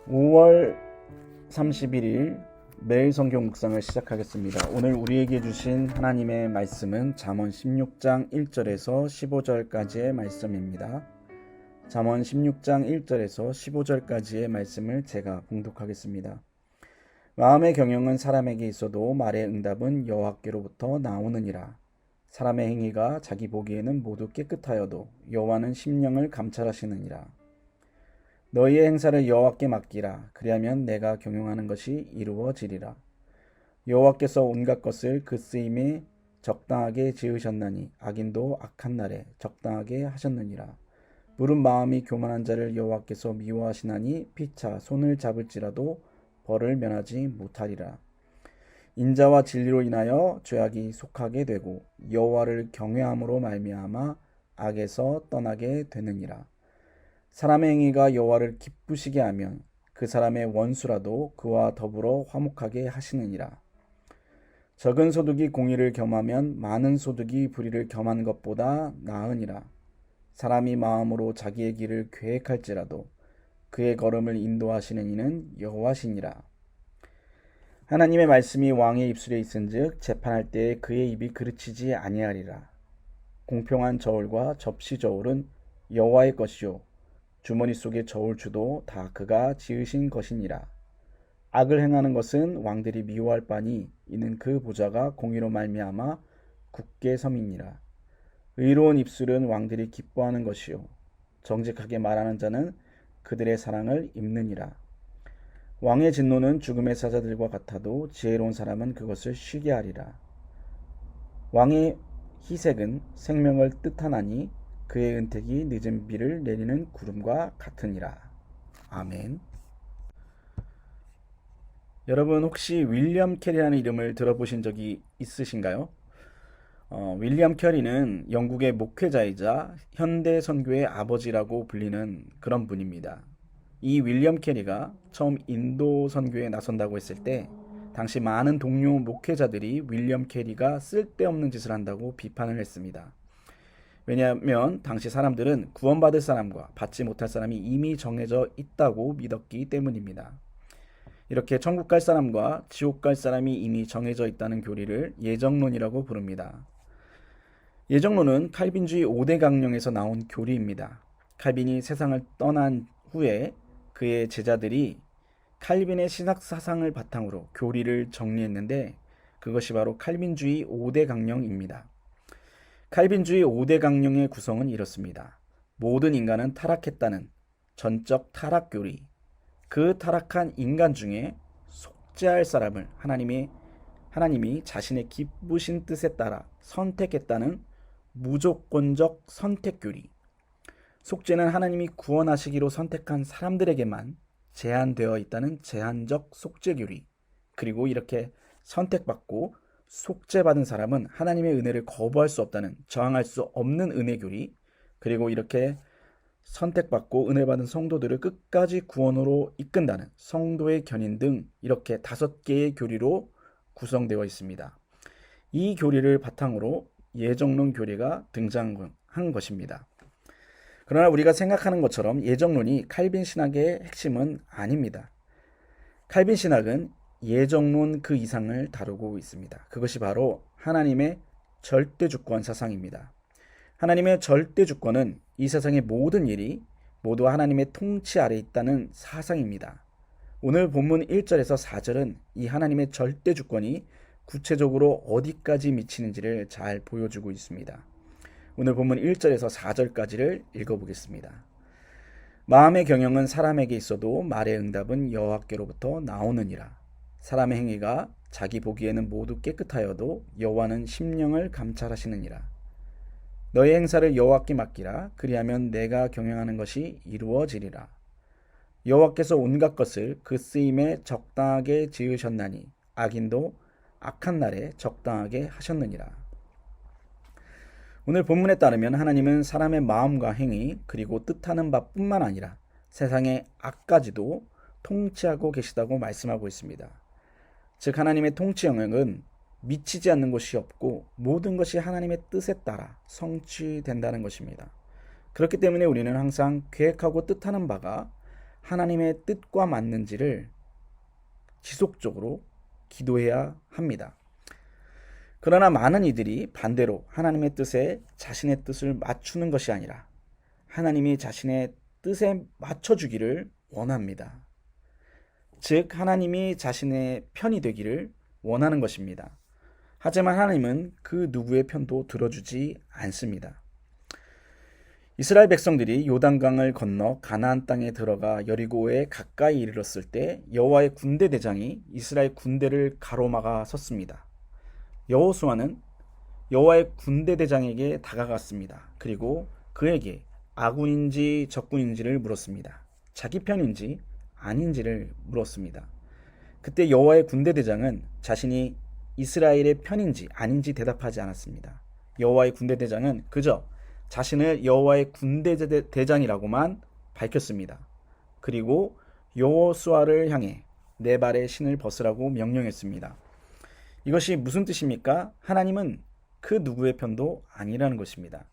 5월 31일 매일 성경 묵상을 시작하겠습니다. 오늘 우리에게 주신 하나님의 말씀은 잠언 16장 1절에서 15절까지의 말씀입니다. 잠언 16장 1절에서 15절까지의 말씀을 제가 봉독하겠습니다. 마음의 경영은 사람에게 있어도 말의 응답은 여호와께로부터 나오느니라. 사람의 행위가 자기 보기에는 모두 깨끗하여도 여호와는 심령을 감찰하시느니라. 너희의 행사를 여호와께 맡기라. 그리하면 내가 경영하는 것이 이루어지리라. 여호와께서 온갖 것을 그 쓰임에 적당하게 지으셨나니 악인도 악한 날에 적당하게 하셨느니라. 물은 마음이 교만한 자를 여호와께서 미워하시나니 피차 손을 잡을지라도 벌을 면하지 못하리라. 인자와 진리로 인하여 죄악이 속하게 되고 여호와를 경외함으로 말미암아 악에서 떠나게 되느니라. 사람의 행위가 여호와를 기쁘시게 하면 그 사람의 원수라도 그와 더불어 화목하게 하시느니라. 적은 소득이 공의를 겸하면 많은 소득이 불의를 겸한 것보다 나으니라. 사람이 마음으로 자기의 길을 계획할지라도 그의 걸음을 인도하시는 이는 여호와시니라. 하나님의 말씀이 왕의 입술에 있은즉 재판할 때에 그의 입이 그르치지 아니하리라. 공평한 저울과 접시 저울은 여호와의 것이요 주머니 속의 저울추도 다 그가 지으신 것이니라. 악을 행하는 것은 왕들이 미워할 바니 이는 그 보좌가 공의로 말미암아 굳게 섬이니라. 의로운 입술은 왕들이 기뻐하는 것이요 정직하게 말하는 자는 그들의 사랑을 입느니라. 왕의 진노는 죽음의 사자들과 같아도 지혜로운 사람은 그것을 쉬게 하리라. 왕의 희색은 생명을 뜻하나니 그의 은택이 늦은 비를 내리는 구름과 같으니라. 아멘. 여러분 혹시 윌리엄 캐리라는 이름을 들어보신 적이 있으신가요? 윌리엄 캐리는 영국의 목회자이자 현대 선교의 아버지라고 불리는 그런 분입니다. 이 윌리엄 캐리가 처음 인도 선교에 나선다고 했을 때 당시 많은 동료 목회자들이 윌리엄 캐리가 쓸데없는 짓을 한다고 비판을 했습니다. 왜냐하면 당시 사람들은 구원받을 사람과 받지 못할 사람이 이미 정해져 있다고 믿었기 때문입니다. 이렇게 천국 갈 사람과 지옥 갈 사람이 이미 정해져 있다는 교리를 예정론이라고 부릅니다. 예정론은 칼빈주의 5대 강령에서 나온 교리입니다. 칼빈이 세상을 떠난 후에 그의 제자들이 칼빈의 신학 사상을 바탕으로 교리를 정리했는데 그것이 바로 칼빈주의 5대 강령입니다. 칼빈주의 5대 강령의 구성은 이렇습니다. 모든 인간은 타락했다는 전적 타락 교리, 그 타락한 인간 중에 속죄할 사람을 하나님이 자신의 기쁘신 뜻에 따라 선택했다는 무조건적 선택 교리, 속죄는 하나님이 구원하시기로 선택한 사람들에게만 제한되어 있다는 제한적 속죄 교리, 그리고 이렇게 선택받고 속죄받은 사람은 하나님의 은혜를 거부할 수 없다는 저항할 수 없는 은혜 교리, 그리고 이렇게 선택받고 은혜 받은 성도들을 끝까지 구원으로 이끈다는 성도의 견인 등 이렇게 5개의 교리로 구성되어 있습니다. 이 교리를 바탕으로 예정론 교리가 등장한 것입니다. 그러나 우리가 생각하는 것처럼 예정론이 칼빈 신학의 핵심은 아닙니다. 칼빈 신학은 예정론 그 이상을 다루고 있습니다. 그것이 바로 하나님의 절대주권 사상입니다. 하나님의 절대주권은 이 세상의 모든 일이 모두 하나님의 통치 아래 있다는 사상입니다. 오늘 본문 1절에서 4절은 이 하나님의 절대주권이 구체적으로 어디까지 미치는지를 잘 보여주고 있습니다. 오늘 본문 1절에서 4절까지를 읽어보겠습니다. 마음의 경영은 사람에게 있어도 말의 응답은 여호와께로부터 나오느니라. 사람의 행위가 자기 보기에는 모두 깨끗하여도 여호와는 심령을 감찰하시느니라. 너의 행사를 여호와께 맡기라. 그리하면 내가 경영하는 것이 이루어지리라. 여호와께서 온갖 것을 그 쓰임에 적당하게 지으셨나니 악인도 악한 날에 적당하게 하셨느니라. 오늘 본문에 따르면 하나님은 사람의 마음과 행위 그리고 뜻하는 바뿐만 아니라 세상의 악까지도 통치하고 계시다고 말씀하고 있습니다. 즉 하나님의 통치 영역은 미치지 않는 것이 없고 모든 것이 하나님의 뜻에 따라 성취된다는 것입니다. 그렇기 때문에 우리는 항상 계획하고 뜻하는 바가 하나님의 뜻과 맞는지를 지속적으로 기도해야 합니다. 그러나 많은 이들이 반대로 하나님의 뜻에 자신의 뜻을 맞추는 것이 아니라 하나님이 자신의 뜻에 맞춰주기를 원합니다. 즉 하나님이 자신의 편이 되기를 원하는 것입니다. 하지만 하나님은 그 누구의 편도 들어주지 않습니다. 이스라엘 백성들이 요단강을 건너 가나안 땅에 들어가 여리고에 가까이 이르렀을 때 여호와의 군대 대장이 이스라엘 군대를 가로막아 섰습니다. 여호수아는 여호와의 군대 대장에게 다가갔습니다. 그리고 그에게 아군인지 적군인지를 물었습니다. 자기 편인지 아닌지를 물었습니다. 그때 여호와의 군대 대장은 자신이 이스라엘의 편인지 아닌지 대답하지 않았습니다. 여호와의 군대 대장은 그저 자신을 여호와의 군대 대장이라고만 밝혔습니다. 그리고 여호수아를 향해 내 발에 신을 벗으라고 명령했습니다. 이것이 무슨 뜻입니까? 하나님은 그 누구의 편도 아니라는 것입니다.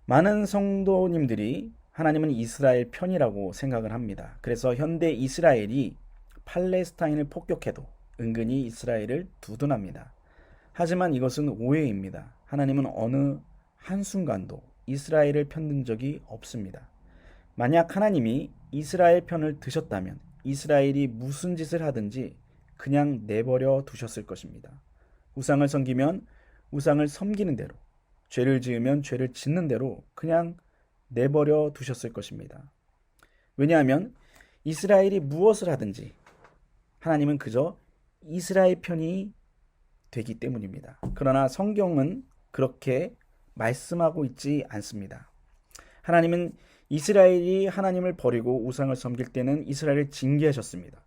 많은 성도님들이 하나님은 이스라엘 편이라고 생각을 합니다. 그래서 현대 이스라엘이 팔레스타인을 폭격해도 은근히 이스라엘을 두둔합니다. 하지만 이것은 오해입니다. 하나님은 어느 한순간도 이스라엘을 편든 적이 없습니다. 만약 하나님이 이스라엘 편을 드셨다면 이스라엘이 무슨 짓을 하든지 그냥 내버려 두셨을 것입니다. 우상을 섬기면 우상을 섬기는 대로, 죄를 지으면 죄를 짓는 대로 그냥 내버려 두셨을 것입니다. 왜냐하면 이스라엘이 무엇을 하든지 하나님은 그저 이스라엘 편이 되기 때문입니다. 그러나 성경은 그렇게 말씀하고 있지 않습니다. 하나님은 이스라엘이 하나님을 버리고 우상을 섬길 때는 이스라엘을 징계하셨습니다.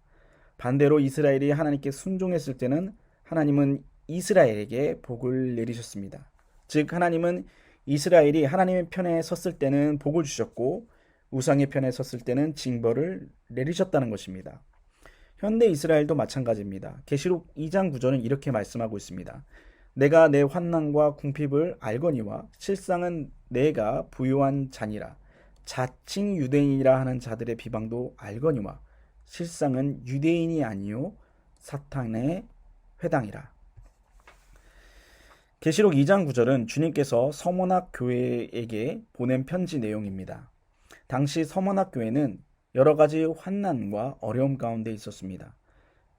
반대로 이스라엘이 하나님께 순종했을 때는 하나님은 이스라엘에게 복을 내리셨습니다. 즉 하나님은 이스라엘이 하나님의 편에 섰을 때는 복을 주셨고 우상의 편에 섰을 때는 징벌을 내리셨다는 것입니다. 현대 이스라엘도 마찬가지입니다. 계시록 2장 9절은 이렇게 말씀하고 있습니다. 내가 내 환난과 궁핍을 알거니와 실상은 내가 부요한 자니라. 자칭 유대인이라 하는 자들의 비방도 알거니와 실상은 유대인이 아니요 사탄의 회당이라. 계시록 2장 9절은 주님께서 서머낙 교회에게 보낸 편지 내용입니다. 당시 서머낙 교회는 여러 가지 환난과 어려움 가운데 있었습니다.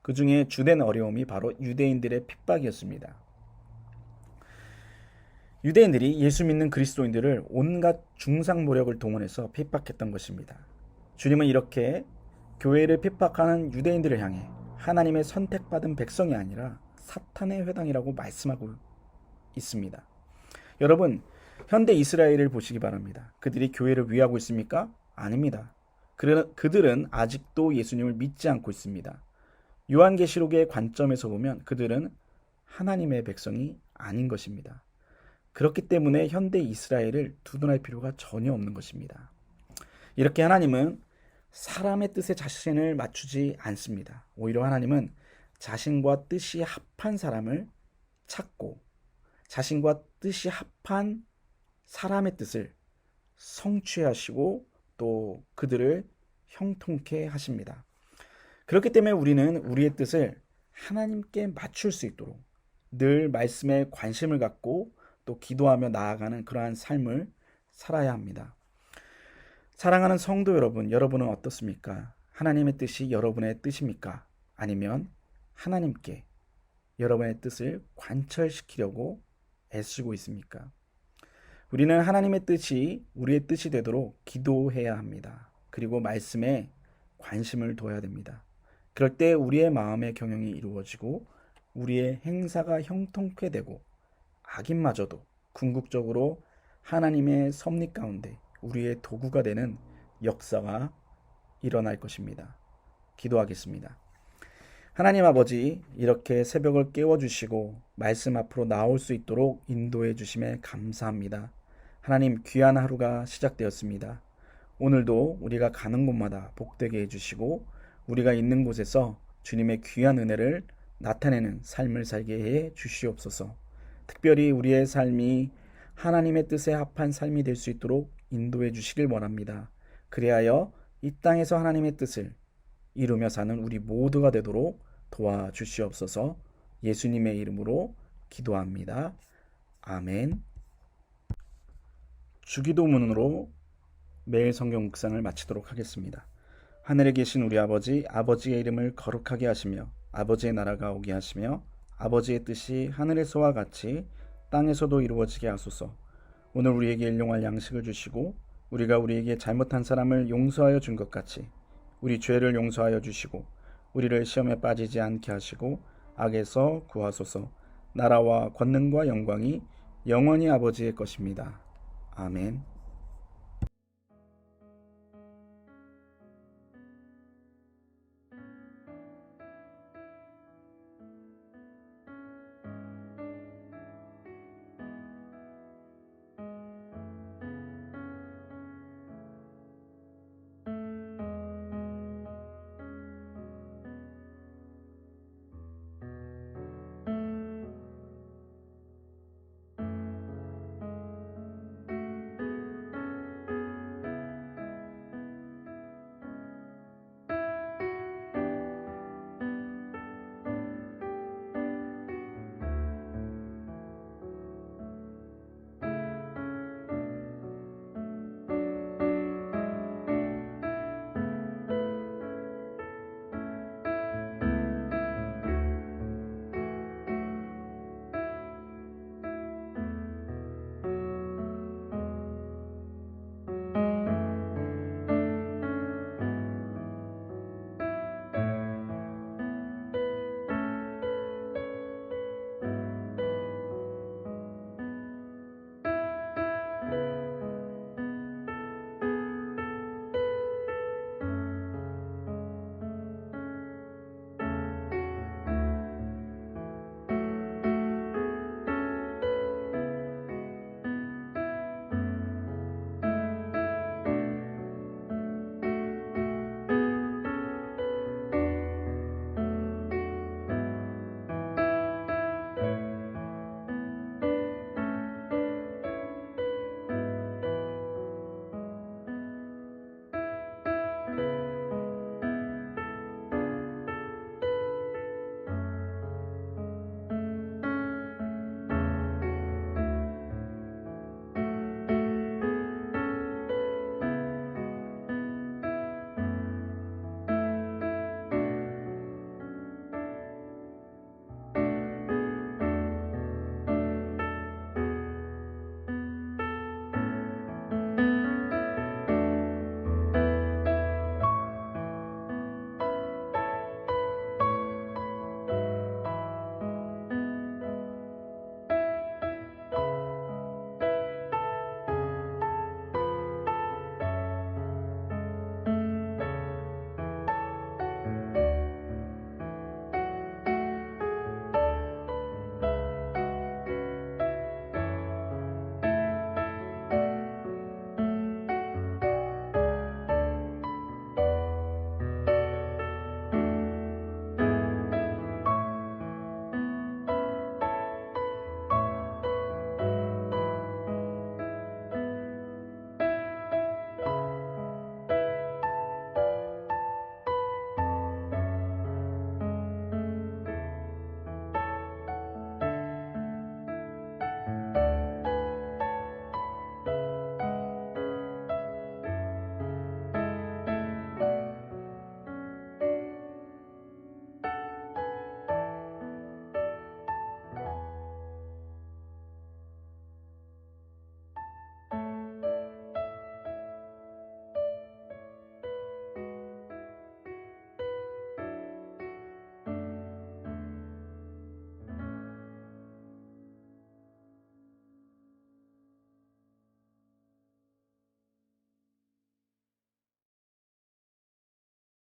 그 중에 주된 어려움이 바로 유대인들의 핍박이었습니다. 유대인들이 예수 믿는 그리스도인들을 온갖 중상모략을 동원해서 핍박했던 것입니다. 주님은 이렇게 교회를 핍박하는 유대인들을 향해 하나님의 선택받은 백성이 아니라 사탄의 회당이라고 말씀하고 있습니다. 여러분, 현대 이스라엘을 보시기 바랍니다. 그들이 교회를 위하고 있습니까? 아닙니다. 그들은 아직도 예수님을 믿지 않고 있습니다. 요한계시록의 관점에서 보면 그들은 하나님의 백성이 아닌 것입니다. 그렇기 때문에 현대 이스라엘을 두둔할 필요가 전혀 없는 것입니다. 이렇게 하나님은 사람의 뜻에 자신을 맞추지 않습니다. 오히려 하나님은 자신과 뜻이 합한 사람을 찾고 자신과 뜻이 합한 사람의 뜻을 성취하시고 또 그들을 형통케 하십니다. 그렇기 때문에 우리는 우리의 뜻을 하나님께 맞출 수 있도록 늘 말씀에 관심을 갖고 또 기도하며 나아가는 그러한 삶을 살아야 합니다. 사랑하는 성도 여러분, 여러분은 어떻습니까? 하나님의 뜻이 여러분의 뜻입니까? 아니면 하나님께 여러분의 뜻을 관철시키려고 애쓰고 있습니까? 우리는 하나님의 뜻이 우리의 뜻이 되도록 기도해야 합니다. 그리고 말씀에 관심을 둬야 됩니다. 그럴 때 우리의 마음의 경영이 이루어지고 우리의 행사가 형통케 되고 악인마저도 궁극적으로 하나님의 섭리 가운데 우리의 도구가 되는 역사가 일어날 것입니다. 기도하겠습니다. 하나님 아버지, 이렇게 새벽을 깨워주시고 말씀 앞으로 나올 수 있도록 인도해 주심에 감사합니다. 하나님, 귀한 하루가 시작되었습니다. 오늘도 우리가 가는 곳마다 복되게 해주시고 우리가 있는 곳에서 주님의 귀한 은혜를 나타내는 삶을 살게 해 주시옵소서. 특별히 우리의 삶이 하나님의 뜻에 합한 삶이 될 수 있도록 인도해 주시길 원합니다. 그리하여 이 땅에서 하나님의 뜻을 이루며 사는 우리 모두가 되도록 도와주시옵소서. 예수님의 이름으로 기도합니다. 아멘. 주기도문으로 매일 성경 묵상을 마치도록 하겠습니다. 하늘에 계신 우리 아버지, 아버지의 이름을 거룩하게 하시며 아버지의 나라가 오게 하시며 아버지의 뜻이 하늘에서와 같이 땅에서도 이루어지게 하소서. 오늘 우리에게 일용할 양식을 주시고 우리가 우리에게 잘못한 사람을 용서하여 준 것 같이 우리 죄를 용서하여 주시고 우리를 시험에 빠지지 않게 하시고 악에서 구하소서. 나라와 권능과 영광이 영원히 아버지의 것입니다. 아멘.